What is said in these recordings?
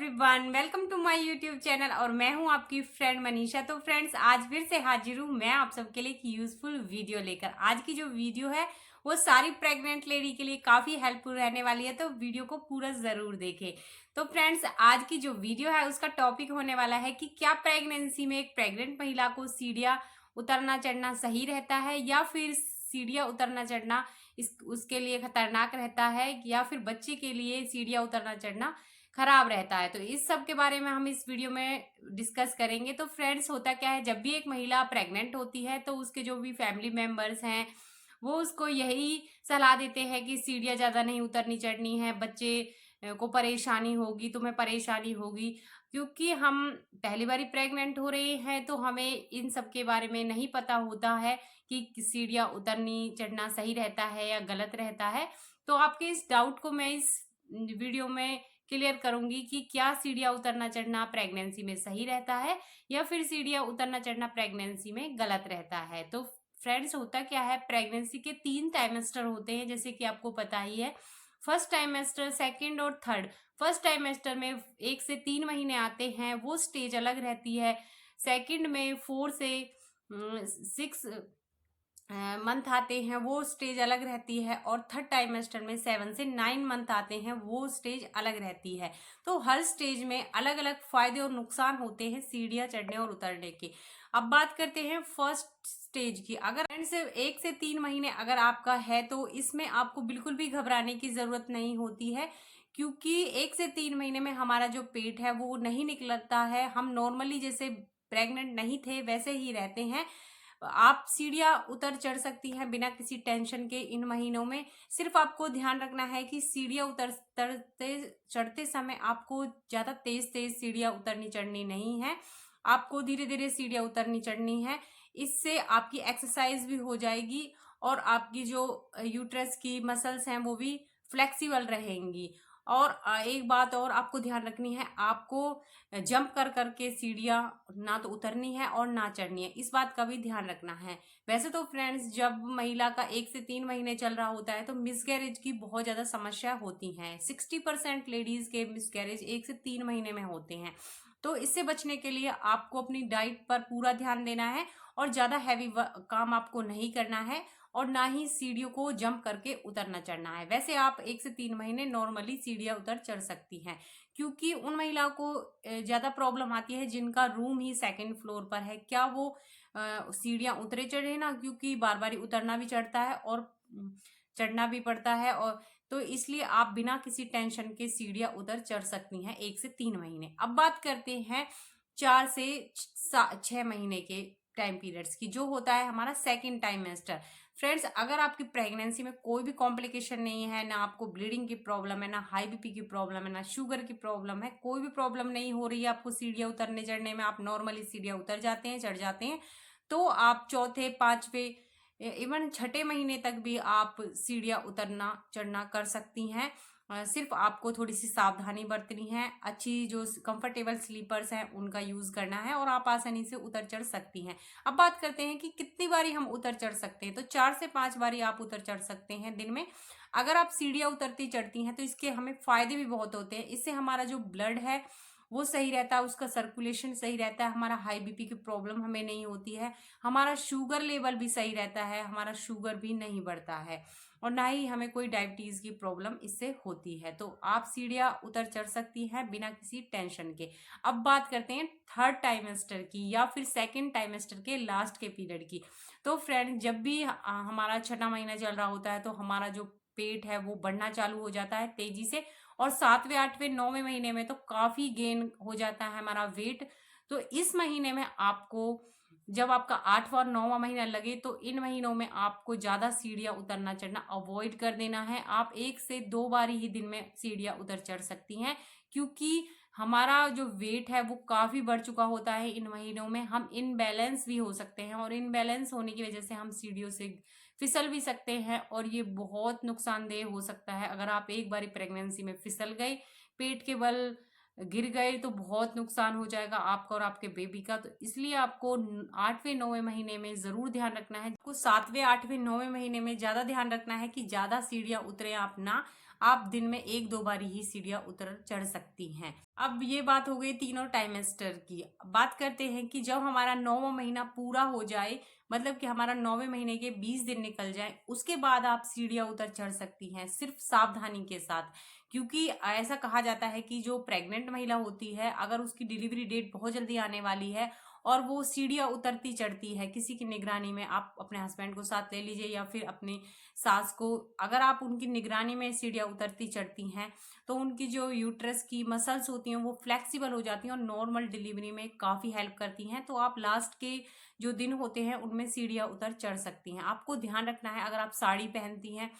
Everyone, welcome to my YouTube channel और मैं हूं आपकी फ्रेंड मनीषा। तो फ्रेंड्स, आज फिर से हाजिर हूं मैं आप सबके लिए एक यूजफुल वीडियो लेकर। आज की जो वीडियो है वो सारी प्रेग्नेंट लेडी के लिए काफी हेल्पफुल रहने वाली है, तो वीडियो को पूरा जरूर देखें। तो फ्रेंड्स, आज की जो वीडियो है उसका टॉपिक होने वाला है कि क्या प्रेगनेंसी में एक प्रेग्नेंट महिला को सीढ़ियां उतरना चढ़ना सही रहता है या फिर सीढ़ियां उतरना चढ़ना उसके लिए खतरनाक रहता है, या फिर बच्चे के लिए सीढ़ियां उतरना चढ़ना खराब रहता है। तो इस सब के बारे में हम इस वीडियो में डिस्कस करेंगे। तो फ्रेंड्स, होता क्या है, जब भी एक महिला प्रेग्नेंट होती है तो उसके जो भी फैमिली मेंबर्स हैं वो उसको यही सलाह देते हैं कि सीढ़ियाँ ज़्यादा नहीं उतरनी चढ़नी है, बच्चे को परेशानी होगी, तुम्हें परेशानी होगी। क्योंकि हम पहली बारी प्रेग्नेंट हो रहे हैं तो हमें इन सब के बारे में नहीं पता होता है कि सीढ़ियाँ उतरनी चढ़ना सही रहता है या गलत रहता है। तो आपके इस डाउट को मैं इस वीडियो में क्लियर करूंगी कि क्या सीढ़ियाँ उतरना चढ़ना प्रेगनेंसी में सही रहता है या फिर सीढ़ियाँ उतरना चढ़ना प्रेगनेंसी में गलत रहता है। तो फ्रेंड्स, होता क्या है, प्रेगनेंसी के 3 टाइमेस्टर होते हैं, जैसे कि आपको पता ही है। फर्स्ट टाइमेस्टर, सेकंड और थर्ड। फर्स्ट टाइमेस्टर में 1 से 3 महीने आते हैं, वो स्टेज अलग रहती है। सेकंड में 4 से 6 मंथ आते हैं, वो स्टेज अलग रहती है। और थर्ड टाइमेस्टर में 7 से 9 मंथ आते हैं, वो स्टेज अलग रहती है। तो हर स्टेज में अलग अलग फायदे और नुकसान होते हैं सीढ़ियाँ चढ़ने और उतरने के। अब बात करते हैं फर्स्ट स्टेज की। अगर सिर्फ 1 से 3 महीने अगर आपका है तो इसमें आपको बिल्कुल भी घबराने की जरूरत नहीं होती है, क्योंकि 1 से 3 महीने में हमारा जो पेट है वो नहीं निकलता है। हम नॉर्मली जैसे प्रेग्नेंट नहीं थे वैसे ही रहते हैं। आप सीढ़ियाँ उतर चढ़ सकती हैं बिना किसी टेंशन के इन महीनों में। सिर्फ आपको ध्यान रखना है कि सीढ़ियाँ उतरते चढ़ते समय आपको ज़्यादा तेज तेज सीढ़ियाँ उतरनी चढ़नी नहीं है, आपको धीरे धीरे सीढ़ियाँ उतरनी चढ़नी है। इससे आपकी एक्सरसाइज भी हो जाएगी और आपकी जो यूट्रस की मसल्स हैं वो भी फ्लेक्सिबल रहेंगी। और एक बात और आपको ध्यान रखनी है, आपको जंप कर करके सीढ़ियाँ ना तो उतरनी है और ना चढ़नी है, इस बात का भी ध्यान रखना है। वैसे तो फ्रेंड्स, जब महिला का 1 से 3 महीने चल रहा होता है तो मिसकैरेज की बहुत ज़्यादा समस्या होती हैं। 60% लेडीज़ के मिसकैरेज 1 से 3 महीने में होते हैं। तो इससे बचने के लिए आपको अपनी डाइट पर पूरा ध्यान देना है और ज़्यादा हैवी काम आपको नहीं करना है और ना ही सीढ़ियों को जंप करके उतरना चढ़ना है। वैसे आप 1 से 3 महीने नॉर्मली सीढ़ियाँ उतर चढ़ सकती हैं, क्योंकि उन महिलाओं को ज़्यादा प्रॉब्लम आती है जिनका रूम ही सेकंड फ्लोर पर है। क्या वो सीढ़ियाँ उतरे चढ़े ना, क्योंकि बार बार उतरना भी चढ़ता है और चढ़ना भी पड़ता है। और तो इसलिए आप बिना किसी टेंशन के सीढ़ियाँ उतर चढ़ सकती हैं 1 से 3 महीने। अब बात करते हैं 4 से 6 महीने के टाइम पीरियड्स की, जो होता है हमारा सेकेंड टाइमेस्टर। फ्रेंड्स, अगर आपकी प्रेगनेंसी में कोई भी कॉम्प्लिकेशन नहीं है, ना आपको ब्लीडिंग की प्रॉब्लम है, ना हाई बीपी की प्रॉब्लम है, ना शुगर की प्रॉब्लम है, कोई भी प्रॉब्लम नहीं हो रही है आपको सीढ़ियाँ उतरने चढ़ने में, आप नॉर्मली सीढ़ियाँ उतर जाते हैं, चढ़ जाते हैं, तो आप चौथे पांचवे इवन छठे महीने तक भी आप सीढ़ियाँ उतरना चढ़ना कर सकती हैं। सिर्फ आपको थोड़ी सी सावधानी बरतनी है, अच्छी जो कंफर्टेबल स्लीपर्स हैं उनका यूज़ करना है और आप आसानी से उतर चढ़ सकती हैं। अब बात करते हैं कि कितनी बारी हम उतर चढ़ सकते हैं। तो 4 से 5 बारी आप उतर चढ़ सकते हैं दिन में। अगर आप सीढ़ियाँ उतरती चढ़ती हैं तो इसके हमें फ़ायदे भी बहुत होते हैं। इससे हमारा जो ब्लड है वो सही रहता है, उसका सर्कुलेशन सही रहता है, हमारा हाई बीपी की प्रॉब्लम हमें नहीं होती है, हमारा शुगर लेवल भी सही रहता है, हमारा शुगर भी नहीं बढ़ता है और ना ही हमें कोई डायबिटीज़ की प्रॉब्लम इससे होती है। तो आप सीढ़ियाँ उतर चढ़ सकती हैं बिना किसी टेंशन के। अब बात करते हैं थर्ड टाइमेस्टर की या फिर सेकेंड टाइमेस्टर के लास्ट के पीरियड की। तो फ्रेंड, जब भी हमारा छठा महीना चल रहा होता है तो हमारा जो पेट है वो बढ़ना चालू हो जाता है तेजी से, और 7वें 8वें 9वें महीने में तो काफ़ी गेन हो जाता है हमारा वेट। तो इस महीने में आपको, जब आपका 8वां और 9वां महीना लगे, तो इन महीनों में आपको ज़्यादा सीढ़ियाँ उतरना चढ़ना अवॉइड कर देना है। आप 1 से 2 बारी ही दिन में सीढ़ियाँ उतर चढ़ सकती हैं, क्योंकि हमारा जो वेट है वो काफ़ी बढ़ चुका होता है इन महीनों में। हम इनबैलेंस भी हो सकते हैं और इनबैलेंस होने की वजह से हम सीढ़ियों से फिसल भी सकते हैं और ये बहुत नुकसानदेह हो सकता है। अगर आप एक बारी प्रेगनेंसी में फिसल गए, पेट के बल गिर गए, तो बहुत नुकसान हो जाएगा आपका और आपके बेबी का। तो इसलिए आपको 8वें 9वें महीने में ज़रूर ध्यान रखना है। आपको 7वें 8वें 9वें महीने में ज़्यादा ध्यान रखना है कि ज़्यादा सीढ़ियाँ उतरे आप ना। आप दिन में 1-2 बार ही सीढ़ियाँ उतर चढ़ सकती हैं। अब ये बात हो गई तीनों ट्राइमेस्टर की। बात करते हैं कि जब हमारा 9वाँ महीना पूरा हो जाए, मतलब कि हमारा 9वें महीने के 20 दिन निकल जाएँ, उसके बाद आप सीढ़ियाँ उतर चढ़ सकती हैं, सिर्फ़ सावधानी के साथ। क्योंकि ऐसा कहा जाता है कि जो प्रेग्नेंट महिला होती है, अगर उसकी डिलीवरी डेट बहुत जल्दी आने वाली है और वो सीढ़ियाँ उतरती चढ़ती है किसी की निगरानी में, आप अपने हस्बैंड को साथ ले लीजिए या फिर अपनी सास को, अगर आप उनकी निगरानी में सीढ़ियाँ उतरती चढ़ती हैं, तो उनकी जो यूट्रस की मसल्स होती हैं वो फ्लेक्सिबल हो जाती हैं और नॉर्मल डिलीवरी में काफ़ी हेल्प करती हैं। तो आप लास्ट के जो दिन होते हैं उनमें सीढ़ियाँ उतर चढ़ सकती हैं। आपको ध्यान रखना है, अगर आप साड़ी पहनती हैं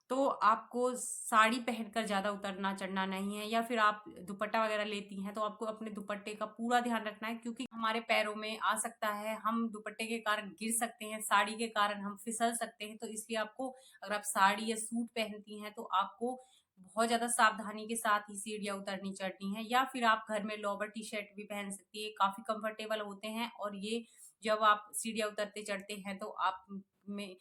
तो आपको साड़ी पहनकर ज़्यादा उतरना चढ़ना नहीं है, या फिर आप दुपट्टा वगैरह लेती हैं तो आपको अपने दुपट्टे का पूरा ध्यान रखना है, क्योंकि हमारे पैरों में आ सकता है, हम दुपट्टे के कारण गिर सकते हैं, साड़ी के कारण हम फिसल सकते हैं। तो इसलिए आपको, अगर आप साड़ी या सूट पहनती हैं तो आपको बहुत ज़्यादा सावधानी के साथ ही सीढ़ियाँ उतरनी चढ़नी है, या फिर आप घर में लोअर टी शर्ट भी पहन सकती है, काफ़ी कंफर्टेबल होते हैं और ये जब आप सीढ़ियाँ उतरते चढ़ते हैं तो आप में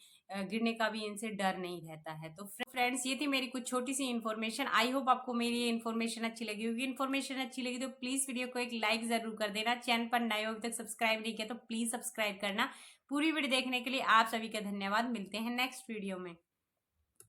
गिरने का भी इनसे डर नहीं रहता है। तो फ्रेंड्स, ये थी मेरी कुछ छोटी सी इन्फॉर्मेशन। आई होप आपको मेरी ये इन्फॉर्मेशन अच्छी लगी होगी। इन्फॉर्मेशन अच्छी लगी तो प्लीज़ वीडियो को एक लाइक ज़रूर कर देना। चैनल पर नए हो, अभी तक सब्सक्राइब नहीं किया तो प्लीज़ सब्सक्राइब करना। पूरी वीडियो देखने के लिए आप सभी का धन्यवाद। मिलते हैं नेक्स्ट वीडियो में।